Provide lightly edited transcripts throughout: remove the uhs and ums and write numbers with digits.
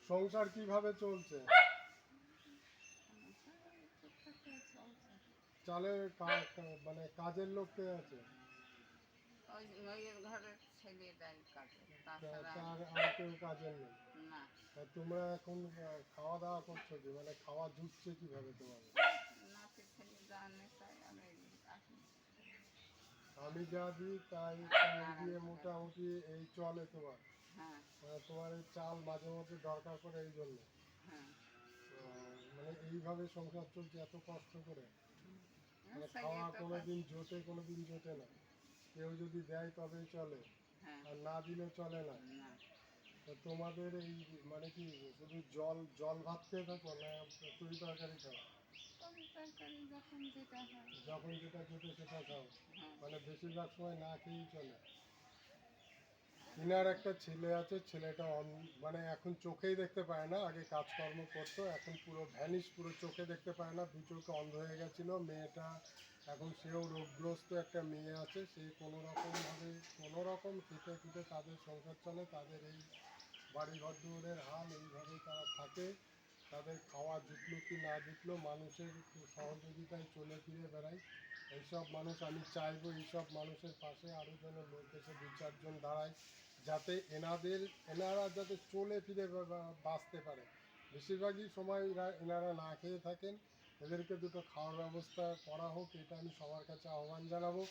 সংসার কিভাবে চলছে? চালে মানে কাজের লোক কে আছে? আর কেউ কাজের নেই? তোমরা এখন খাওয়া দাওয়া করছো কি, মানে খাওয়া জুটছে কিভাবে তোমাদের? আমি যা দিই তাই দিয়ে মোটামুটি এই চলে তোমার? মানে তোমার এই চাল মাঝে মধ্যে দরকার পড়ে এই জন্য? মানে এইভাবে সংসার চলছে এত কষ্ট করে? মানে খাওয়া কোনোদিন জোটে কোনোদিন জোটে না? কেউ যদি দেয় তবেই চলে, আর না দিলে চলে না? তো তোমাদের এই মানে কি শুধু জল জল ভাত খেয়ে থাকো না তরি তরকারি খাও? যখন যেটা খেতে সেটা খাও, মানে বেশিরভাগ সময় না খেয়েই চলে? ইনার একটা ছেলে আছে, ছেলেটা মানে এখন চোখেই দেখতে পায় না, আগে কাজকর্ম করতো, এখন পুরো ভ্যানিশ, পুরো চোখে দেখতে পায় না, দু চোখে অন্ধ হয়ে গেছিলো। মেয়েটা এখন সেও রোগগ্রস্ত, একটা মেয়ে আছে, সে কোনো রকম খেটে খুঁটে তাদের সংসার চলে। তাদের এই বাড়ি ঘর দুয়ারের হাল এইভাবেই তারা থাকে। তাদের খাওয়া জুটলো কি না জুটলো মানুষের সহযোগিতায় চলে ফিরে বেড়ায়। এইসব মানুষ, আমি চাইবো এইসব মানুষের পাশে আরও যেন লোক এসে দু চারজন দাঁড়ায়, যাতে এনারা যাতে চলে ফিরে বাঁচতে পারে। বেশিরভাগই সময় এনারা না খেয়ে থাকেন, এদেরকে দুটো খাওয়ার ব্যবস্থা করা হোক, এটা আমি সবার কাছে আহ্বান জানাবো,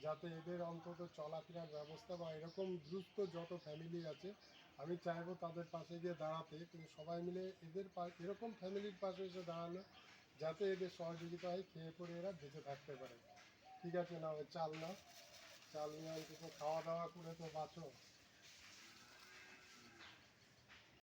যাতে এদের অন্তত চলাফেরার ব্যবস্থা, বা এরকম দ্রুত যত ফ্যামিলি আছে আমি চাইবো তাদের পাশে গিয়ে দাঁড়াতে, কিন্তু সবাই মিলে এরকম ফ্যামিলির পাশে এসে দাঁড়ানো, যাতে এদের সহযোগিতা হয়, খেয়ে পরে এরা বেঁচে থাকতে পারে। ঠিক আছে, না চাল নিয়ে অন্তত খাওয়া দাওয়া করে তো বাঁচো।